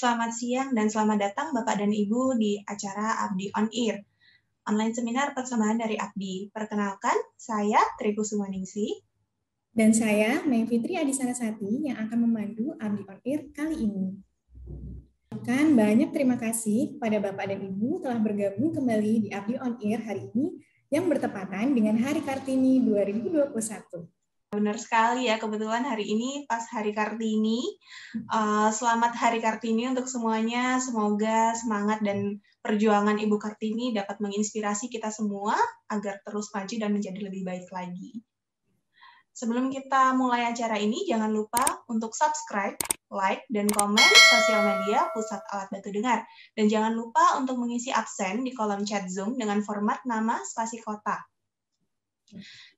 Selamat siang dan selamat datang Bapak dan Ibu di acara Abdi On Air, online seminar persembahan dari Abdi. Perkenalkan, saya Tri Kusumaningsih. Dan saya, Mei Fitri Adisarasati, yang akan memandu Abdi On Air kali ini. Banyak terima kasih kepada Bapak dan Ibu telah bergabung kembali di Abdi On Air hari ini yang bertepatan dengan Hari Kartini 2021. Benar sekali ya, kebetulan hari ini pas Hari Kartini. Selamat Hari Kartini untuk semuanya. Semoga semangat dan perjuangan Ibu Kartini dapat menginspirasi kita semua agar terus maju dan menjadi lebih baik lagi. Sebelum kita mulai acara ini, jangan lupa untuk subscribe, like, dan komen sosial media Pusat Alat Bantu Dengar. Dan jangan lupa untuk mengisi absen di kolom chat Zoom dengan format nama spasi kota.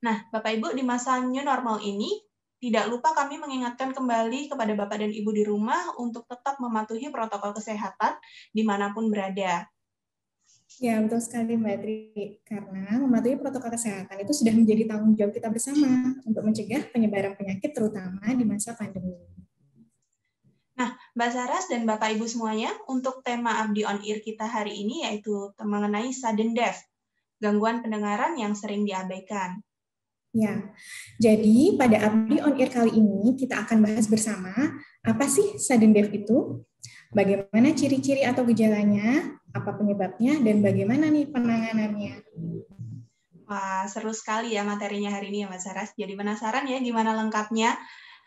Nah, Bapak Ibu, di masa new normal ini, tidak lupa kami mengingatkan kembali kepada Bapak dan Ibu di rumah untuk tetap mematuhi protokol kesehatan dimanapun berada. Ya, betul sekali Mbak Tri, karena mematuhi protokol kesehatan itu sudah menjadi tanggung jawab kita bersama untuk mencegah penyebaran penyakit terutama di masa pandemi. Nah, Mbak Saras dan Bapak Ibu semuanya, untuk tema Abdi On Air kita hari ini yaitu mengenai sudden death, gangguan pendengaran yang sering diabaikan. Ya, jadi pada Abdi On Air kali ini kita akan bahas bersama apa sih sudden death itu, bagaimana ciri-ciri atau gejalanya, apa penyebabnya, dan bagaimana nih penanganannya. Wah, seru sekali ya materinya hari ini ya Mbak Saras. Jadi penasaran ya gimana lengkapnya?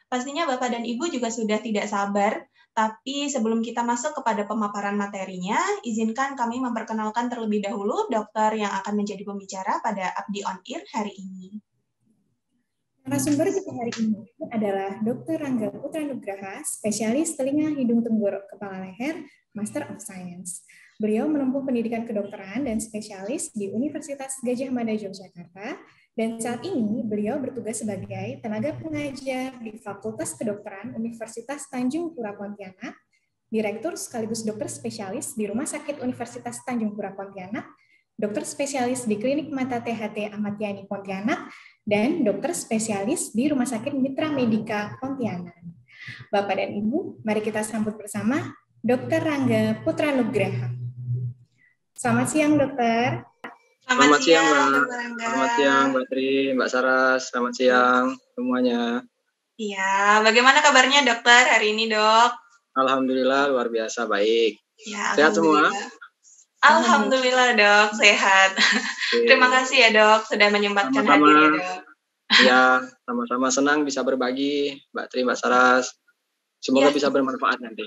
Pastinya Bapak dan Ibu juga sudah tidak sabar, tapi sebelum kita masuk kepada pemaparan materinya, izinkan kami memperkenalkan terlebih dahulu dokter yang akan menjadi pembicara pada Abdi On Air hari ini. Narasumber kita hari ini adalah Dr. Rangga Putra Nugraha, spesialis telinga, hidung, tenggorok, kepala leher, Master of Science. Beliau menempuh pendidikan kedokteran dan spesialis di Universitas Gadjah Mada Yogyakarta, dan saat ini beliau bertugas sebagai tenaga pengajar di Fakultas Kedokteran Universitas Tanjung Pura Pontianak, direktur sekaligus dokter spesialis di Rumah Sakit Universitas Tanjung Pura Pontianak, dokter spesialis di Klinik Mata THT Ahmad Yani Pontianak, dan dokter spesialis di Rumah Sakit Mitra Medika Pontianak. Bapak dan Ibu, mari kita sambut bersama Dr. Rangga Putra Nugraha. Selamat siang, dokter. Selamat siang, Mbak. Selamat siang, Mbak Tri, Mbak Saras. Selamat siang semuanya. Iya, bagaimana kabarnya dokter hari ini, dok? Alhamdulillah, luar biasa baik. Ya, sehat semua? Alhamdulillah, dok, sehat. Terima kasih ya, dok, sudah menyempatkan hadir ya, dok. Ya, sama-sama senang bisa berbagi, Mbak Tri, Mbak Saras. Semoga bisa bermanfaat nanti.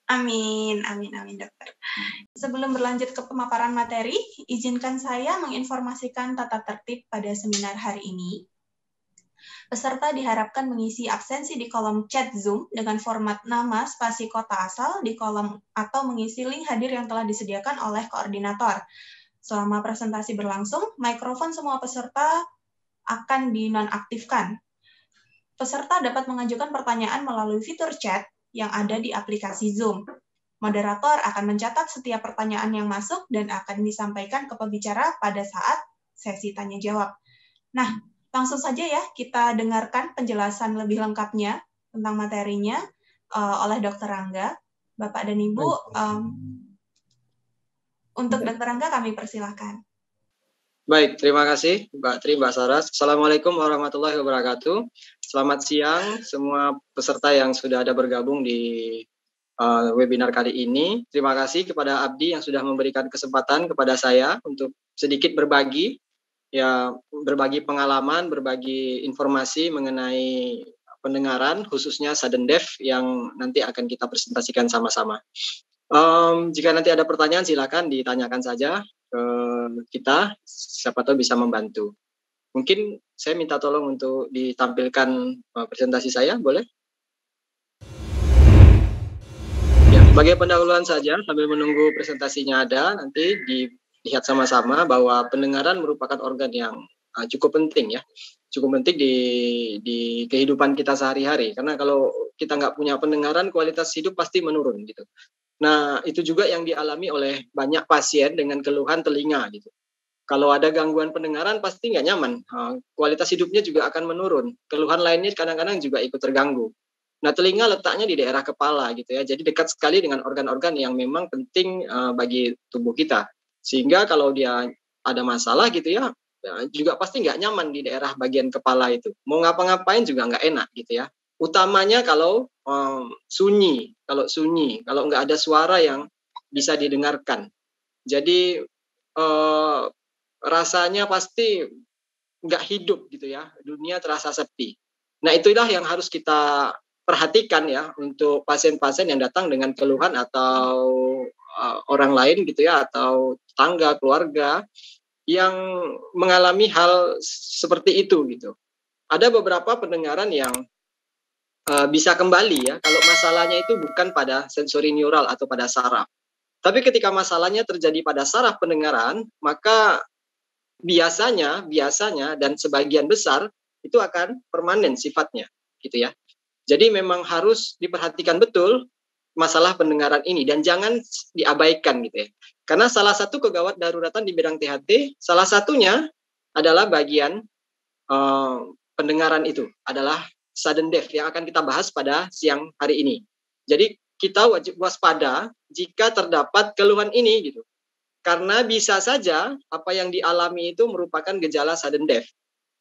Amin, amin, amin, dokter. Sebelum berlanjut ke pemaparan materi, izinkan saya menginformasikan tata tertib pada seminar hari ini. Peserta diharapkan mengisi absensi di kolom chat Zoom dengan format nama spasi kota asal di kolom atau mengisi link hadir yang telah disediakan oleh koordinator. Selama presentasi berlangsung, mikrofon semua peserta akan dinonaktifkan. Peserta dapat mengajukan pertanyaan melalui fitur chat yang ada di aplikasi Zoom. Moderator akan mencatat setiap pertanyaan yang masuk dan akan disampaikan ke pembicara pada saat sesi tanya jawab. Nah, langsung saja ya kita dengarkan penjelasan lebih lengkapnya tentang materinya oleh Dr. Rangga. Bapak dan Ibu, untuk Dr. Rangga kami persilahkan. Baik, terima kasih Mbak Tri, Mbak Saras. Assalamualaikum warahmatullahi wabarakatuh. Selamat siang semua peserta yang sudah ada bergabung di webinar kali ini. Terima kasih kepada Abdi yang sudah memberikan kesempatan kepada saya untuk sedikit berbagi pengalaman, berbagi informasi mengenai pendengaran, khususnya sudden death yang nanti akan kita presentasikan sama-sama. Jika nanti ada pertanyaan, silakan ditanyakan saja ke kita, siapa tahu bisa membantu. Mungkin saya minta tolong untuk ditampilkan presentasi saya, boleh? Ya, sebagai pendahuluan saja, sambil menunggu presentasinya ada, nanti dilihat sama-sama bahwa pendengaran merupakan organ yang cukup penting ya, cukup penting di kehidupan kita sehari-hari. Karena kalau kita nggak punya pendengaran, kualitas hidup pasti menurun gitu. Nah, itu juga yang dialami oleh banyak pasien dengan keluhan telinga gitu. Kalau ada gangguan pendengaran pasti nggak nyaman, kualitas hidupnya juga akan menurun. Keluhan lainnya kadang-kadang juga ikut terganggu. Nah, telinga letaknya di daerah kepala gitu ya. Jadi dekat sekali dengan organ-organ yang memang penting bagi tubuh kita. Sehingga kalau dia ada masalah gitu ya, juga pasti nggak nyaman di daerah bagian kepala itu. Mau ngapa-ngapain juga nggak enak gitu ya. Utamanya kalau sunyi, kalau nggak ada suara yang bisa didengarkan. Jadi rasanya pasti nggak hidup gitu ya. Dunia terasa sepi. Nah, itulah yang harus kita perhatikan ya untuk pasien-pasien yang datang dengan keluhan atau orang lain gitu ya, atau tetangga, keluarga yang mengalami hal seperti itu gitu. Ada beberapa pendengaran yang bisa kembali ya kalau masalahnya itu bukan pada sensori neural atau pada saraf. Tapi ketika masalahnya terjadi pada saraf pendengaran, maka biasanya dan sebagian besar itu akan permanen sifatnya gitu ya. Jadi memang harus diperhatikan betul masalah pendengaran ini dan jangan diabaikan gitu ya. Karena salah satu kegawat daruratan di bidang THT, salah satunya adalah bagian pendengaran itu adalah sudden death yang akan kita bahas pada siang hari ini. Jadi kita wajib waspada jika terdapat keluhan ini gitu. Karena bisa saja apa yang dialami itu merupakan gejala sudden death.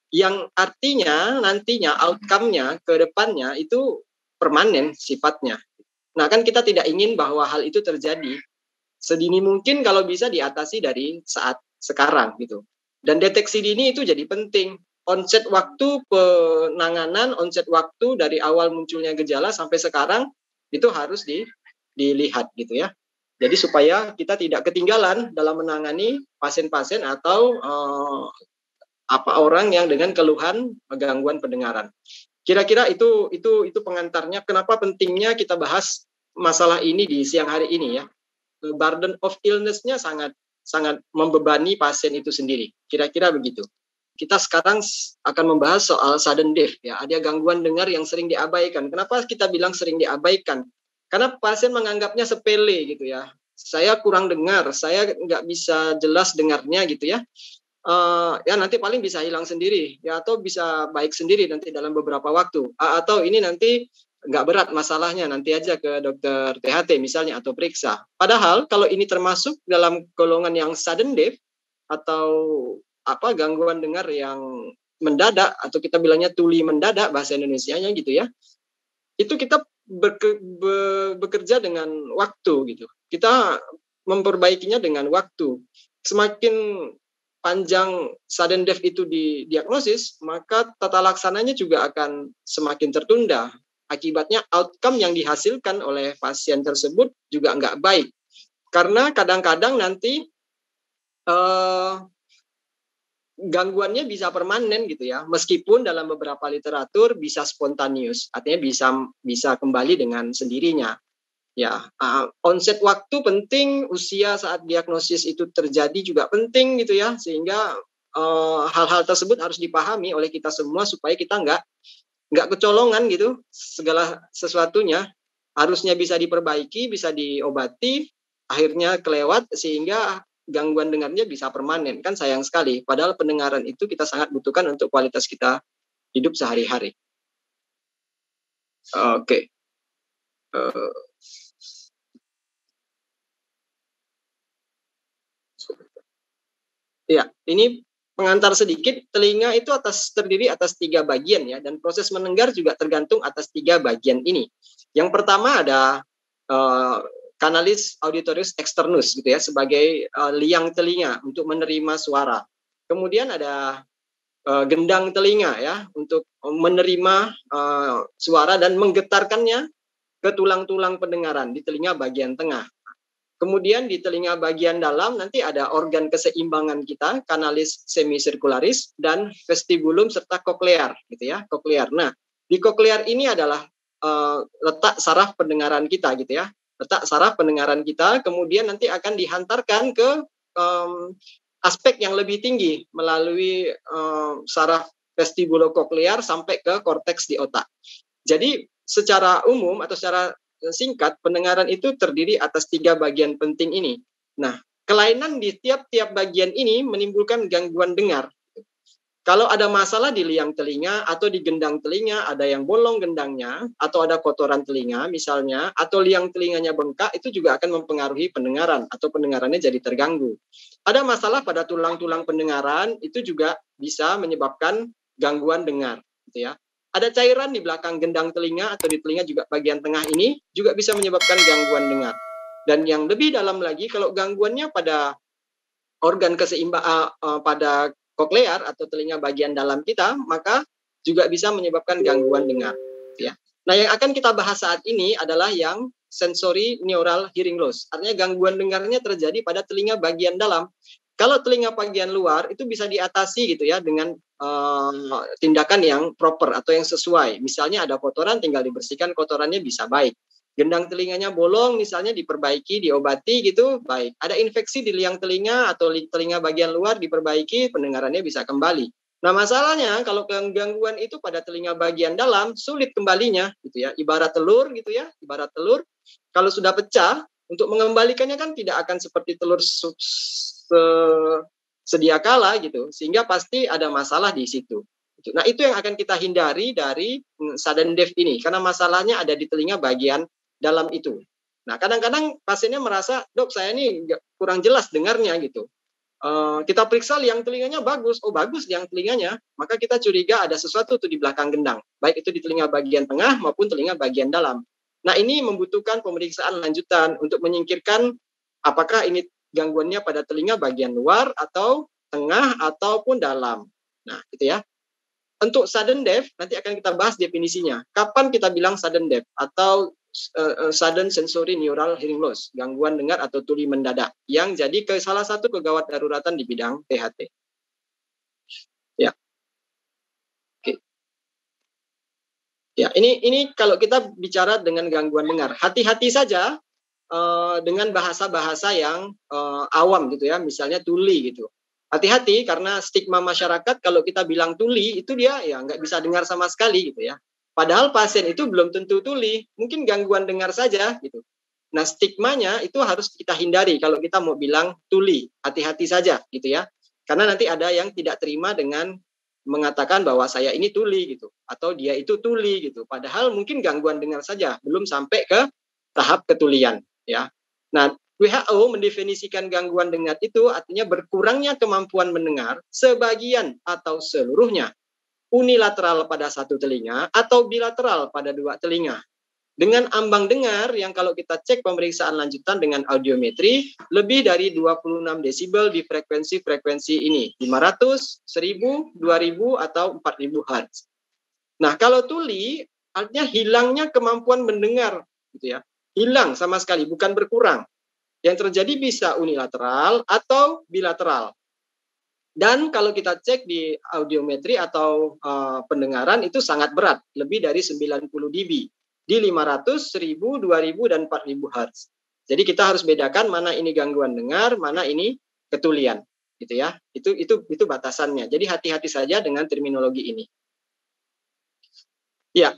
Yang artinya nantinya outcome-nya ke depannya itu permanen sifatnya. Nah, kan kita tidak ingin bahwa hal itu terjadi. Sedini mungkin kalau bisa diatasi dari saat sekarang gitu. Dan deteksi dini itu jadi penting. Onset waktu penanganan, onset waktu dari awal munculnya gejala sampai sekarang itu harus dilihat gitu ya. Jadi supaya kita tidak ketinggalan dalam menangani pasien-pasien atau orang yang dengan keluhan gangguan pendengaran. Kira-kira itu pengantarnya. Kenapa pentingnya kita bahas masalah ini di siang hari ini ya? Burden of illness-nya sangat membebani pasien itu sendiri. Kira-kira begitu. Kita sekarang akan membahas soal sudden death ya. Ada gangguan dengar yang sering diabaikan. Kenapa kita bilang sering diabaikan? Karena pasien menganggapnya sepele gitu ya. Saya kurang dengar, saya nggak bisa jelas dengarnya gitu ya. Ya nanti paling bisa hilang sendiri ya, atau bisa baik sendiri nanti dalam beberapa waktu, atau ini nanti nggak berat masalahnya, nanti aja ke dokter THT misalnya atau periksa. Padahal kalau ini termasuk dalam golongan yang sudden death atau gangguan dengar yang mendadak, atau kita bilangnya tuli mendadak bahasa Indonesianya gitu ya, itu kita bekerja dengan waktu gitu. Kita memperbaikinya dengan waktu. Semakin panjang sudden death itu didiagnosis, maka tata laksananya juga akan semakin tertunda. Akibatnya outcome yang dihasilkan oleh pasien tersebut juga nggak baik. Karena kadang-kadang nanti gangguannya bisa permanen gitu ya. Meskipun dalam beberapa literatur bisa spontaneous, artinya bisa kembali dengan sendirinya. Ya, onset waktu penting, usia saat diagnosis itu terjadi juga penting gitu ya, sehingga hal-hal tersebut harus dipahami oleh kita semua supaya kita nggak kecolongan gitu. Segala sesuatunya harusnya bisa diperbaiki, bisa diobati, akhirnya kelewat sehingga gangguan dengarnya bisa permanen. Kan sayang sekali, padahal pendengaran itu kita sangat butuhkan untuk kualitas kita hidup sehari-hari. Oke. Ya, ini pengantar sedikit. Telinga itu terdiri atas 3 bagian ya, dan proses mendengar juga tergantung atas 3 bagian ini. Yang pertama ada kanalis auditorius externus gitu ya, sebagai liang telinga untuk menerima suara. Kemudian ada gendang telinga ya, untuk menerima suara dan menggetarkannya ke tulang-tulang pendengaran di telinga bagian tengah. Kemudian di telinga bagian dalam nanti ada organ keseimbangan kita, kanalis semisirkularis dan vestibulum serta koklear gitu ya, koklear. Nah, di koklear ini adalah letak saraf pendengaran kita gitu ya. Letak saraf pendengaran kita kemudian nanti akan dihantarkan ke aspek yang lebih tinggi melalui saraf vestibulokoklear sampai ke korteks di otak. Jadi secara umum atau secara singkat, pendengaran itu terdiri atas 3 bagian penting ini. Nah, kelainan di tiap-tiap bagian ini menimbulkan gangguan dengar. Kalau ada masalah di liang telinga atau di gendang telinga, ada yang bolong gendangnya, atau ada kotoran telinga misalnya, atau liang telinganya bengkak, itu juga akan mempengaruhi pendengaran, atau pendengarannya jadi terganggu. Ada masalah pada tulang-tulang pendengaran, itu juga bisa menyebabkan gangguan dengar. Gitu ya. Ada cairan di belakang gendang telinga atau di telinga juga bagian tengah ini, juga bisa menyebabkan gangguan dengar. Dan yang lebih dalam lagi, kalau gangguannya pada organ keseimbangan, pada koklear atau telinga bagian dalam kita, maka juga bisa menyebabkan gangguan dengar. Ya. Nah, yang akan kita bahas saat ini adalah yang sensory neural hearing loss. Artinya gangguan dengarnya terjadi pada telinga bagian dalam. Kalau telinga bagian luar itu bisa diatasi gitu ya dengan tindakan yang proper atau yang sesuai. Misalnya ada kotoran, tinggal dibersihkan kotorannya bisa baik. Gendang telinganya bolong misalnya diperbaiki, diobati gitu, baik. Ada infeksi di liang telinga atau telinga bagian luar diperbaiki, pendengarannya bisa kembali. Nah, masalahnya kalau gangguan itu pada telinga bagian dalam sulit kembalinya gitu ya. Ibarat telur gitu ya, ibarat telur kalau sudah pecah untuk mengembalikannya kan tidak akan seperti telur sedia kala gitu. Sehingga pasti ada masalah di situ. Nah, itu yang akan kita hindari dari sudden death ini karena masalahnya ada di telinga bagian dalam itu. Nah, kadang-kadang pasiennya merasa, dok saya ini kurang jelas dengarnya gitu. Kita periksa liang telinganya bagus, oh bagus liang telinganya, maka kita curiga ada sesuatu tuh di belakang gendang, baik itu di telinga bagian tengah maupun telinga bagian dalam. Nah, ini membutuhkan pemeriksaan lanjutan untuk menyingkirkan apakah ini gangguannya pada telinga bagian luar atau tengah ataupun dalam. Nah, gitu ya. Untuk sudden death, nanti akan kita bahas definisinya. Kapan kita bilang sudden death atau sudden sensory neural hearing loss, gangguan dengar atau tuli mendadak, yang jadi salah satu kegawat daruratan di bidang THT. Ya, oke. Ya, ini kalau kita bicara dengan gangguan dengar, hati-hati saja dengan bahasa-bahasa yang awam gitu ya, misalnya tuli gitu. Hati-hati karena stigma masyarakat kalau kita bilang tuli itu dia ya nggak bisa dengar sama sekali gitu ya. Padahal pasien itu belum tentu tuli, mungkin gangguan dengar saja gitu. Nah, stigmanya itu harus kita hindari kalau kita mau bilang tuli, hati-hati saja gitu ya. Karena nanti ada yang tidak terima dengan mengatakan bahwa saya ini tuli gitu atau dia itu tuli gitu. Padahal mungkin gangguan dengar saja, belum sampai ke tahap ketulian ya. Nah, WHO mendefinisikan gangguan dengar itu artinya berkurangnya kemampuan mendengar sebagian atau seluruhnya unilateral pada satu telinga atau bilateral pada dua telinga. Dengan ambang dengar yang kalau kita cek pemeriksaan lanjutan dengan audiometri lebih dari 26 desibel di frekuensi-frekuensi ini, 500, 1000, 2000 atau 4000 Hz. Nah, kalau tuli artinya hilangnya kemampuan mendengar gitu ya. Hilang sama sekali, bukan berkurang. Yang terjadi bisa unilateral atau bilateral. Dan kalau kita cek di audiometri atau pendengaran itu sangat berat, lebih dari 90 dB di 500, 1000, 2000 dan 4000 Hz. Jadi kita harus bedakan mana ini gangguan dengar, mana ini ketulian, gitu ya. Itu batasannya. Jadi hati-hati saja dengan terminologi ini. Ya,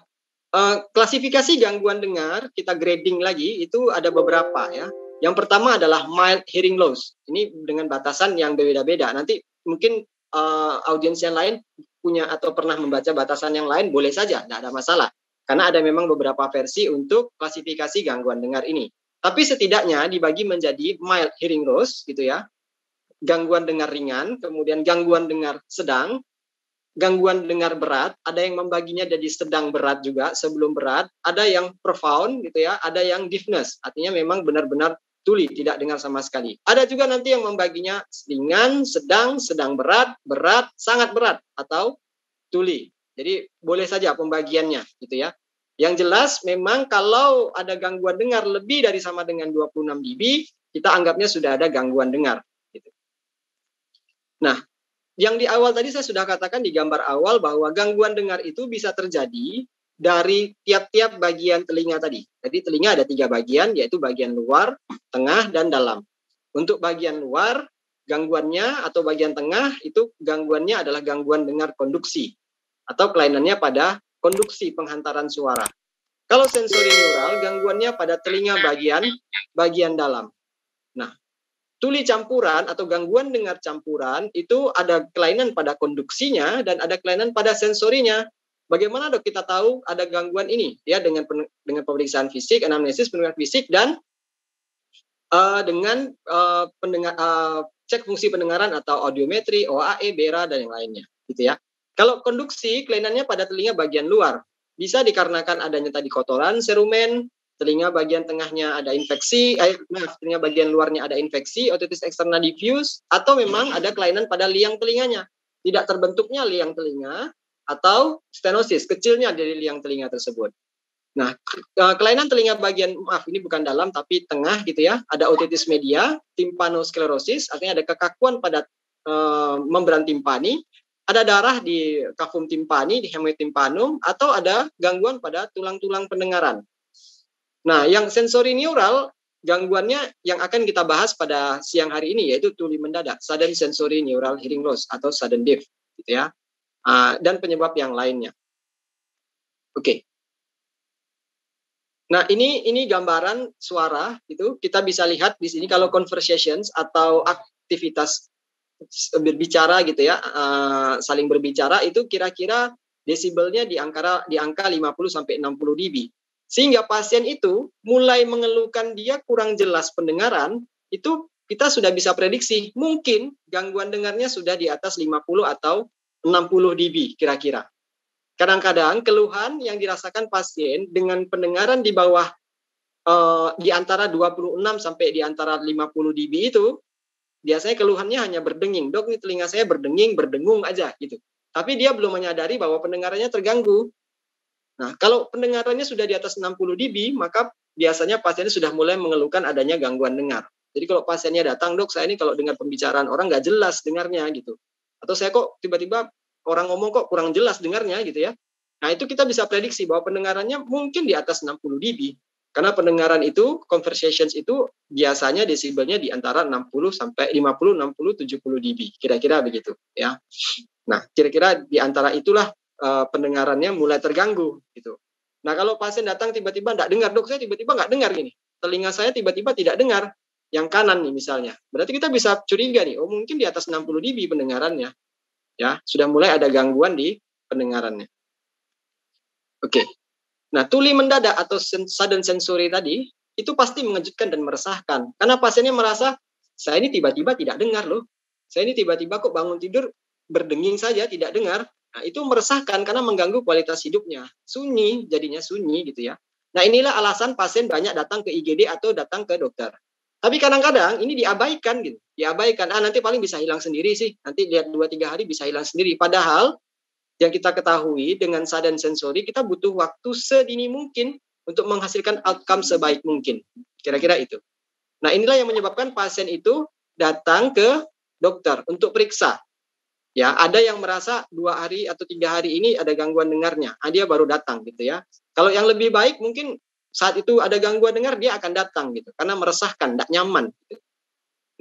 klasifikasi gangguan dengar kita grading lagi itu ada beberapa ya. Yang pertama adalah mild hearing loss. Ini dengan batasan yang berbeda-beda. Nanti mungkin audiens yang lain punya atau pernah membaca batasan yang lain, boleh saja, tidak ada masalah. Karena ada memang beberapa versi untuk klasifikasi gangguan dengar ini. Tapi setidaknya dibagi menjadi mild hearing loss, gitu ya. Gangguan dengar ringan, kemudian gangguan dengar sedang, gangguan dengar berat, ada yang membaginya jadi sedang berat juga, sebelum berat, ada yang profound gitu ya, ada yang deafness, artinya memang benar-benar tuli, tidak dengar sama sekali. Ada juga nanti yang membaginya ringan, sedang berat, berat, sangat berat, atau tuli. Jadi boleh saja pembagiannya gitu ya. Yang jelas memang kalau ada gangguan dengar lebih dari sama dengan 26 dB, kita anggapnya sudah ada gangguan dengar. Gitu. Nah, yang di awal tadi saya sudah katakan di gambar awal bahwa gangguan dengar itu bisa terjadi dari tiap-tiap bagian telinga tadi. Jadi telinga ada 3 bagian, yaitu bagian luar, tengah, dan dalam. Untuk bagian luar, gangguannya atau bagian tengah itu gangguannya adalah gangguan dengar konduksi atau kelainannya pada konduksi penghantaran suara. Kalau sensori neural, gangguannya pada telinga bagian dalam. Nah, tuli campuran atau gangguan dengar campuran itu ada kelainan pada konduksinya dan ada kelainan pada sensorinya. Bagaimana dok kita tahu ada gangguan ini? Ya dengan pemeriksaan fisik, anamnesis, pendengaran fisik dan dengan cek fungsi pendengaran atau audiometri, OAE, BERA dan yang lainnya, gitu ya. Kalau konduksi kelainannya pada telinga bagian luar, bisa dikarenakan adanya tadi kotoran, serumen, telinga bagian tengahnya ada infeksi, telinga bagian luarnya ada infeksi, otitis eksterna diffuse, atau memang ada kelainan pada liang telinganya. Tidak terbentuknya liang telinga, atau stenosis, kecilnya dari liang telinga tersebut. Nah, kelainan telinga bagian, maaf ini bukan dalam, tapi tengah gitu ya, ada otitis media, timpanosklerosis, artinya ada kekakuan pada membran timpani, ada darah di kafum timpani, di hematoid tympanum, atau ada gangguan pada tulang-tulang pendengaran. Nah, yang sensori neural, gangguannya yang akan kita bahas pada siang hari ini yaitu tuli mendadak, sudden sensory neural hearing loss atau sudden deaf, gitu ya, dan penyebab yang lainnya. Oke. Nah, ini gambaran suara, gitu. Kita bisa lihat di sini kalau conversations atau aktivitas berbicara, gitu ya, saling berbicara itu kira-kira desibelnya di angka 50 sampai 60 dB. Sehingga pasien itu mulai mengeluhkan dia kurang jelas pendengaran, itu kita sudah bisa prediksi mungkin gangguan dengarnya sudah di atas 50 atau 60 dB kira-kira. Kadang-kadang keluhan yang dirasakan pasien dengan pendengaran di bawah di antara 26 sampai di antara 50 dB itu biasanya keluhannya hanya berdenging. Dok, ini telinga saya berdenging, berdengung aja gitu. Tapi dia belum menyadari bahwa pendengarannya terganggu. Nah, kalau pendengarannya sudah di atas 60 dB, maka biasanya pasiennya sudah mulai mengeluhkan adanya gangguan dengar. Jadi kalau pasiennya datang, dok, saya ini kalau dengar pembicaraan orang nggak jelas dengarnya gitu. Atau saya kok tiba-tiba orang ngomong kok kurang jelas dengarnya gitu ya. Nah, itu kita bisa prediksi bahwa pendengarannya mungkin di atas 60 dB. Karena pendengaran itu, conversations itu biasanya desibelnya di antara 60 sampai 50, 60, 70 dB. Kira-kira begitu ya. Nah, kira-kira di antara itulah pendengarannya mulai terganggu gitu. Nah, kalau pasien datang tiba-tiba enggak dengar, dok, saya tiba-tiba enggak dengar gini. Telinga saya tiba-tiba tidak dengar. Yang kanan nih misalnya. Berarti kita bisa curiga nih, oh mungkin di atas 60 dB pendengarannya. Ya, sudah mulai ada gangguan di pendengarannya. Oke. Nah, tuli mendadak atau sudden sensory tadi itu pasti mengejutkan dan meresahkan. Karena pasiennya merasa saya ini tiba-tiba tidak dengar loh. Saya ini tiba-tiba kok bangun tidur berdenging saja tidak dengar. Nah, itu meresahkan karena mengganggu kualitas hidupnya. Sunyi, jadinya sunyi gitu ya. Nah, inilah alasan pasien banyak datang ke IGD atau datang ke dokter. Tapi kadang-kadang ini diabaikan gitu. Diabaikan, nanti paling bisa hilang sendiri sih. Nanti lihat 2-3 hari bisa hilang sendiri. Padahal yang kita ketahui dengan sudden sensory, kita butuh waktu sedini mungkin untuk menghasilkan outcome sebaik mungkin. Kira-kira itu. Nah, inilah yang menyebabkan pasien itu datang ke dokter untuk periksa. Ya, ada yang merasa 2 hari atau 3 hari ini ada gangguan dengarnya. Dia baru datang gitu ya. Kalau yang lebih baik mungkin saat itu ada gangguan dengar dia akan datang gitu karena meresahkan, tidak nyaman gitu.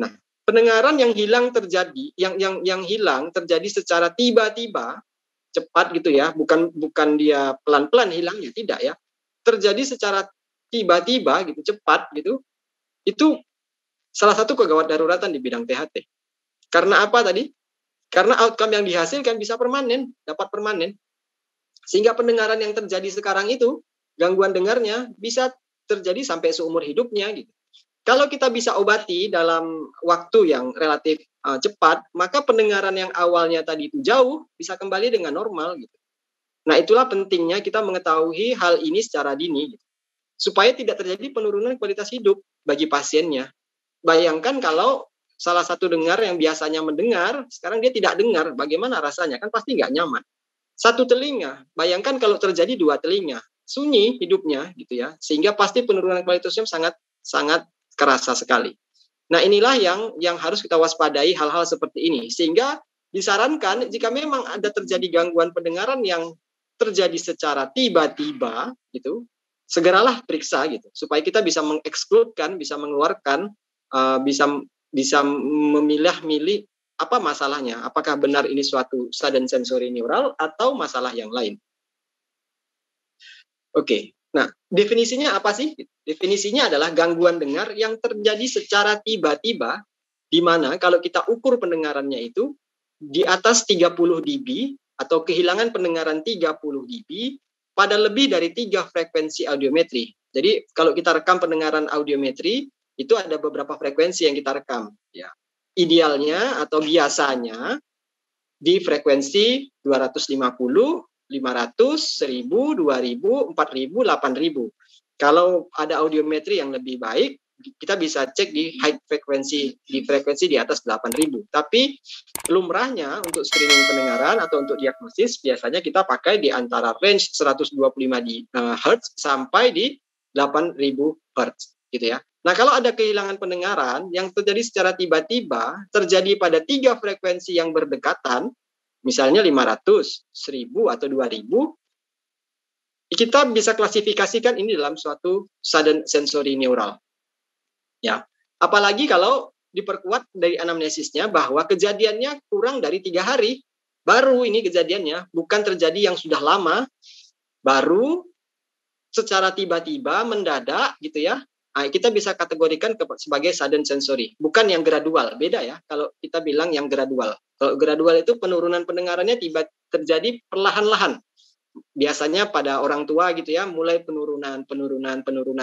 Nah, pendengaran yang hilang terjadi yang hilang terjadi secara tiba-tiba, cepat gitu ya, bukan dia pelan-pelan hilangnya, tidak ya. Terjadi secara tiba-tiba gitu, cepat gitu. Itu salah satu kegawat daruratan di bidang THT. Karena apa tadi? Karena outcome yang dihasilkan bisa permanen, dapat permanen. Sehingga pendengaran yang terjadi sekarang itu, gangguan dengarnya bisa terjadi sampai seumur hidupnya gitu. Kalau kita bisa obati dalam waktu yang relatif cepat, maka pendengaran yang awalnya tadi itu jauh bisa kembali dengan normal gitu. Nah, itulah pentingnya kita mengetahui hal ini secara dini gitu. Supaya tidak terjadi penurunan kualitas hidup bagi pasiennya. Bayangkan kalau salah satu dengar yang biasanya mendengar, sekarang dia tidak dengar, bagaimana rasanya? Kan pasti nggak nyaman. Satu telinga, bayangkan kalau terjadi 2 telinga, sunyi hidupnya gitu ya, sehingga pasti penurunan kualitasnya sangat kerasa sekali. Nah, inilah yang harus kita waspadai hal-hal seperti ini, sehingga disarankan jika memang ada terjadi gangguan pendengaran yang terjadi secara tiba-tiba gitu, segeralah periksa gitu, supaya kita bisa mengekskludkan, bisa mengeluarkan, bisa memilah-milih apa masalahnya, apakah benar ini suatu sudden sensory neural atau masalah yang lain. Oke, nah definisinya apa sih? Definisinya adalah gangguan dengar yang terjadi secara tiba-tiba di mana kalau kita ukur pendengarannya itu di atas 30 dB atau kehilangan pendengaran 30 dB pada lebih dari 3 frekuensi audiometri. Jadi kalau kita rekam pendengaran audiometri, itu ada beberapa frekuensi yang kita rekam. Ya. Idealnya atau biasanya di frekuensi 250, 500, 1000, 2000, 4000, 8000. Kalau ada audiometri yang lebih baik, kita bisa cek di high frekuensi, di atas 8000. Tapi lumrahnya untuk screening pendengaran atau untuk diagnosis biasanya kita pakai di antara range 125 Hz sampai di 8000 Hz gitu ya. Nah, kalau ada kehilangan pendengaran yang terjadi secara tiba-tiba, terjadi pada 3 frekuensi yang berdekatan, misalnya 500, 1000 atau 2000, kita bisa klasifikasikan ini dalam suatu sudden sensory neural. Ya, apalagi kalau diperkuat dari anamnesisnya bahwa kejadiannya kurang dari 3 hari, baru ini kejadiannya, bukan terjadi yang sudah lama, baru secara tiba-tiba mendadak gitu ya. Nah, kita bisa kategorikan sebagai sudden sensory, bukan yang gradual, beda ya. Kalau kita bilang yang gradual, kalau gradual itu penurunan pendengarannya terjadi perlahan-lahan. Biasanya pada orang tua gitu ya, mulai penurunan,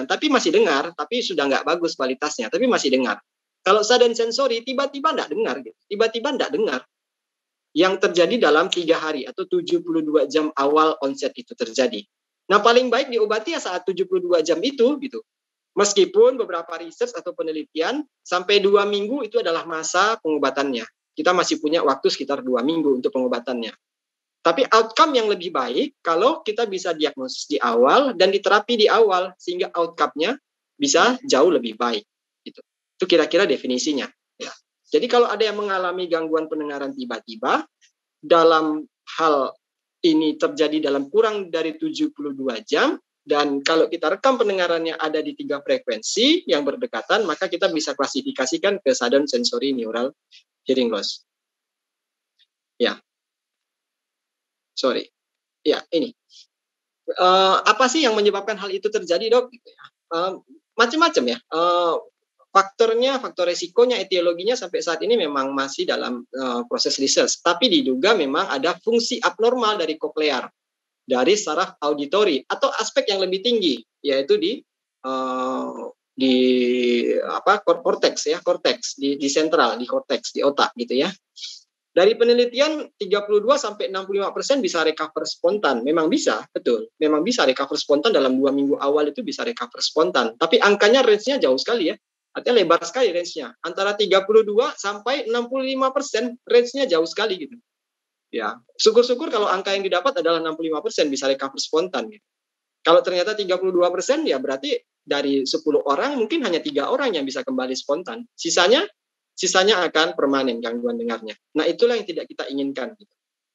tapi masih dengar, tapi sudah nggak bagus kualitasnya, tapi masih dengar. Kalau sudden sensory, tiba-tiba nggak dengar, gitu. Tiba-tiba nggak dengar. Yang terjadi dalam 3 hari atau 72 jam awal onset itu terjadi. Nah, paling baik diobati ya saat 72 jam itu, gitu. Meskipun beberapa research atau penelitian, sampai 2 minggu itu adalah masa pengobatannya. Kita masih punya waktu sekitar 2 minggu untuk pengobatannya. Tapi outcome yang lebih baik kalau kita bisa diagnosis di awal dan diterapi di awal sehingga outcome-nya bisa jauh lebih baik. Gitu. Itu kira-kira definisinya. Ya. Jadi kalau ada yang mengalami gangguan pendengaran tiba-tiba, dalam hal ini terjadi dalam kurang dari 72 jam, dan kalau kita rekam pendengarannya ada di 3 frekuensi yang berdekatan, maka kita bisa klasifikasikan ke sudden sensory neural hearing loss. Ya. Sorry. Ya, ini. Apa sih yang menyebabkan hal itu terjadi, Dok? Macam-macam ya. Faktornya, faktor resikonya, etiologinya sampai saat ini memang masih dalam proses research. Tapi diduga memang ada fungsi abnormal dari koklear, dari saraf auditori atau aspek yang lebih tinggi, yaitu di korteks ya, di sentral, di korteks, di otak gitu ya. Dari penelitian 32 sampai 65% bisa recover spontan. Memang bisa, betul. Memang bisa recover spontan dalam 2 minggu awal itu bisa recover spontan. Tapi angkanya range-nya jauh sekali ya. Artinya lebar sekali range-nya. Antara 32 sampai 65% range-nya jauh sekali gitu. Ya, syukur-syukur kalau angka yang didapat adalah 65% bisa recover spontan gitu. Kalau ternyata 32% ya berarti dari 10 orang mungkin hanya 3 orang yang bisa kembali spontan. Sisanya akan permanen gangguan dengarnya. Nah, itulah yang tidak kita inginkan.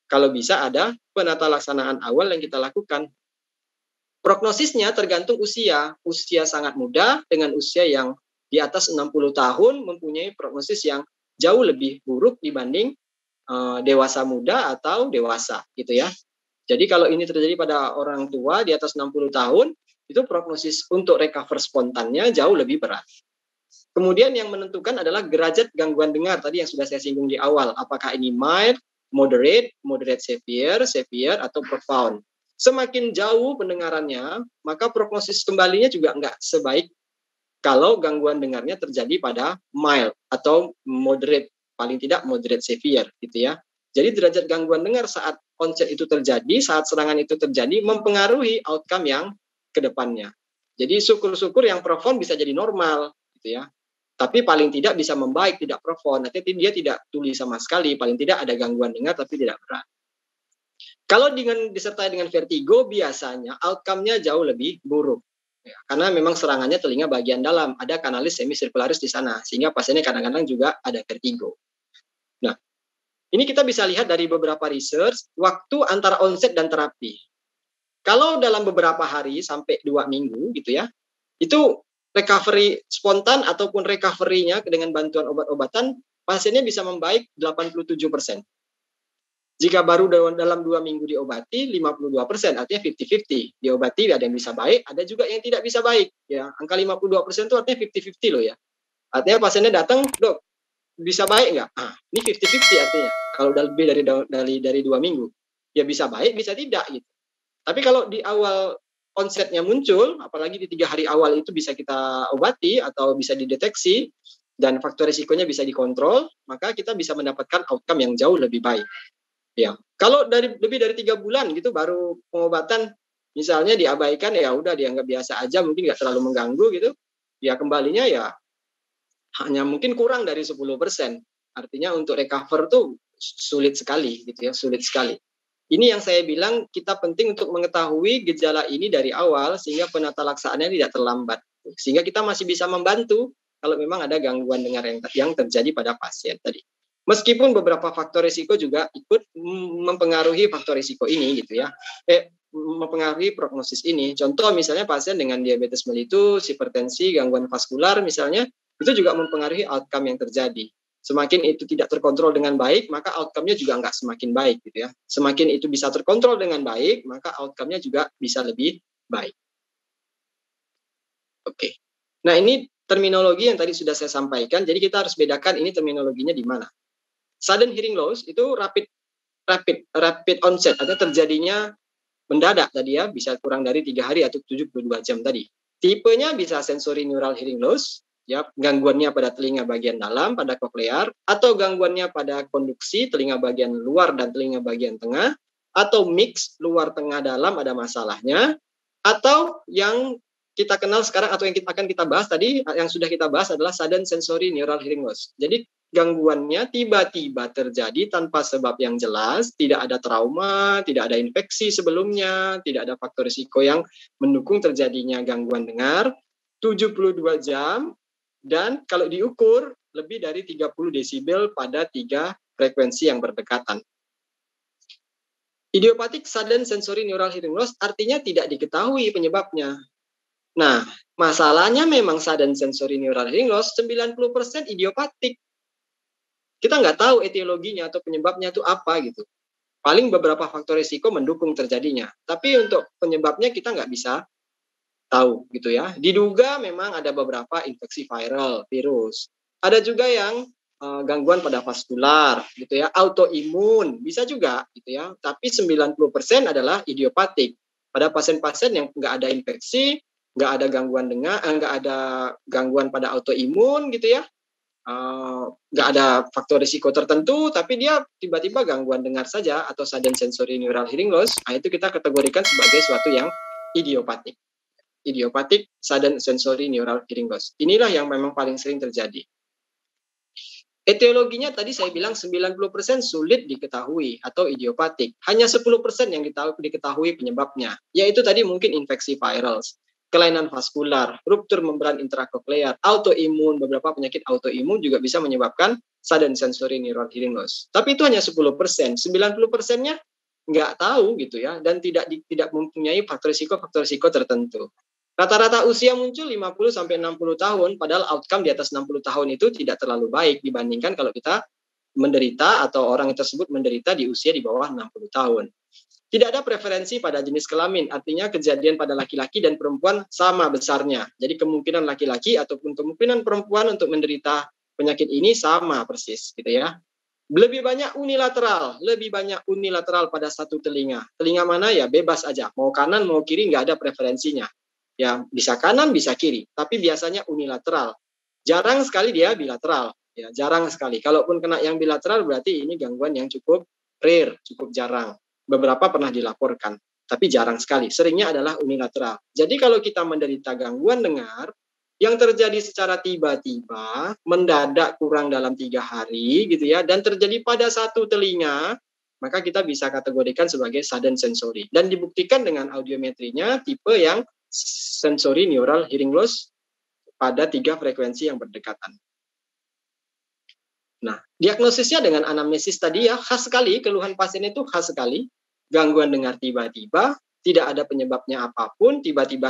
Kalau bisa ada penata laksanaan awal yang kita lakukan. Prognosisnya tergantung usia. Usia sangat muda dengan usia yang di atas 60 tahun mempunyai prognosis yang jauh lebih buruk dibanding dewasa muda atau dewasa gitu ya. Jadi kalau ini terjadi pada orang tua di atas 60 tahun, itu prognosis untuk recover spontannya jauh lebih berat. Kemudian yang menentukan adalah derajat gangguan dengar tadi yang sudah saya singgung di awal. Apakah ini mild, moderate severe, atau profound. Semakin jauh pendengarannya, maka prognosis kembalinya juga nggak sebaik kalau gangguan dengarnya terjadi pada mild atau moderate, paling tidak moderate severe gitu ya. Jadi derajat gangguan dengar saat onset itu terjadi, saat serangan itu terjadi, mempengaruhi outcome yang ke depannya. Jadi syukur-syukur yang profound bisa jadi normal gitu ya. Tapi paling tidak bisa membaik, tidak profound. Nanti dia tidak tuli sama sekali, paling tidak ada gangguan dengar tapi tidak berat. Kalau disertai dengan vertigo, biasanya outcome-nya jauh lebih buruk. Ya, karena memang serangannya telinga bagian dalam, ada kanalis semisirkularis di sana, sehingga pasiennya kadang-kadang juga ada vertigo. Nah, ini kita bisa lihat dari beberapa research, waktu antara onset dan terapi. Kalau dalam beberapa hari sampai 2 minggu gitu ya, itu recovery spontan ataupun recovery-nya dengan bantuan obat-obatan, pasiennya bisa membaik 87%. Jika baru dalam 2 minggu diobati, 52%, artinya 50-50. Diobati ada yang bisa baik, ada juga yang tidak bisa baik. Ya, angka 52% itu artinya 50-50 loh ya. Artinya pasiennya datang, Dok, bisa baik nggak? Ini 50-50 artinya. Kalau udah lebih dari 2 minggu, ya bisa baik, bisa tidak gitu. Tapi kalau di awal onsetnya muncul, apalagi di 3 hari awal itu bisa kita obati atau bisa dideteksi dan faktor risikonya bisa dikontrol, maka kita bisa mendapatkan outcome yang jauh lebih baik. Ya, kalau lebih dari 3 bulan gitu baru pengobatan misalnya diabaikan, ya udah dianggap biasa aja, mungkin nggak terlalu mengganggu gitu. Ya kembalinya ya hanya mungkin kurang dari 10%. Artinya untuk recover tuh sulit sekali gitu ya, sulit sekali. Ini yang saya bilang kita penting untuk mengetahui gejala ini dari awal sehingga penata laksanaannya tidak terlambat. Sehingga kita masih bisa membantu kalau memang ada gangguan dengar yang terjadi pada pasien tadi. Meskipun beberapa faktor risiko juga ikut mempengaruhi faktor risiko ini gitu ya. Mempengaruhi prognosis ini. Contoh misalnya pasien dengan diabetes mellitus, hipertensi, gangguan vaskular misalnya, itu juga mempengaruhi outcome yang terjadi. Semakin itu tidak terkontrol dengan baik, maka outcome-nya juga nggak semakin baik gitu ya. Semakin itu bisa terkontrol dengan baik, maka outcome-nya juga bisa lebih baik. Oke. Nah, ini terminologi yang tadi sudah saya sampaikan, jadi kita harus bedakan ini terminologinya di mana. Sudden hearing loss itu rapid onset, atau terjadinya mendadak tadi ya, bisa kurang dari 3 hari atau 72 jam tadi. Tipenya bisa sensory neural hearing loss, ya, gangguannya pada telinga bagian dalam, pada koklear, atau gangguannya pada konduksi telinga bagian luar dan telinga bagian tengah, atau mix luar tengah dalam ada masalahnya, atau yang kita kenal sekarang atau yang akan kita bahas tadi, yang sudah kita bahas adalah sudden sensory neural hearing loss. Jadi gangguannya tiba-tiba terjadi tanpa sebab yang jelas, tidak ada trauma, tidak ada infeksi sebelumnya, tidak ada faktor risiko yang mendukung terjadinya gangguan dengar, 72 jam, dan kalau diukur lebih dari 30 desibel pada 3 frekuensi yang berdekatan. Idiopathic sudden sensory neural hearing loss artinya tidak diketahui penyebabnya. Nah, masalahnya memang sudden sensory neural hearing loss 90% idiopatik. Kita nggak tahu etiologinya atau penyebabnya itu apa gitu. Paling beberapa faktor risiko mendukung terjadinya. Tapi untuk penyebabnya kita nggak bisa tahu gitu ya. Diduga memang ada beberapa infeksi viral, virus. Ada juga yang gangguan pada vaskular gitu ya, autoimun bisa juga gitu ya. Tapi 90% adalah idiopatik. Pada pasien-pasien yang nggak ada infeksi, nggak ada gangguan dengar, nggak ada gangguan pada autoimun gitu ya. Nggak ada faktor risiko tertentu, tapi dia tiba-tiba gangguan dengar saja atau sudden sensory neural hearing loss, itu kita kategorikan sebagai suatu yang idiopatik. Idiopatik sudden sensory neural hearing loss. Inilah yang memang paling sering terjadi. Etiologinya tadi saya bilang 90% sulit diketahui atau idiopatik. Hanya 10% yang diketahui penyebabnya, yaitu tadi mungkin infeksi viral, kelainan vaskular, ruptur membran intrakoklear, autoimun, beberapa penyakit autoimun juga bisa menyebabkan sudden sensory neural hearing loss. Tapi itu hanya 10%, 90%-nya nggak tahu gitu ya, dan tidak mempunyai faktor risiko tertentu. Rata-rata usia muncul 50-60 tahun, padahal outcome di atas 60 tahun itu tidak terlalu baik dibandingkan kalau kita menderita atau orang tersebut menderita di usia di bawah 60 tahun. Tidak ada preferensi pada jenis kelamin, artinya kejadian pada laki-laki dan perempuan sama besarnya. Jadi kemungkinan laki-laki ataupun kemungkinan perempuan untuk menderita penyakit ini sama persis gitu ya. Lebih banyak unilateral pada satu telinga. Telinga mana ya bebas aja, mau kanan mau kiri nggak ada preferensinya. Ya bisa kanan bisa kiri, tapi biasanya unilateral. Jarang sekali dia bilateral, ya jarang sekali. Kalaupun kena yang bilateral berarti ini gangguan yang cukup rare, cukup jarang. Beberapa pernah dilaporkan, tapi jarang sekali. Seringnya adalah unilateral. Jadi kalau kita menderita gangguan dengar yang terjadi secara tiba-tiba, mendadak kurang dalam 3 hari gitu ya, dan terjadi pada satu telinga, maka kita bisa kategorikan sebagai sudden sensory. Dan dibuktikan dengan audiometrinya tipe yang sensory neural hearing loss pada 3 frekuensi yang berdekatan. Nah, diagnosisnya dengan anamnesis tadi ya khas sekali, keluhan pasien itu khas sekali. Gangguan dengar tiba-tiba, tidak ada penyebabnya apapun, tiba-tiba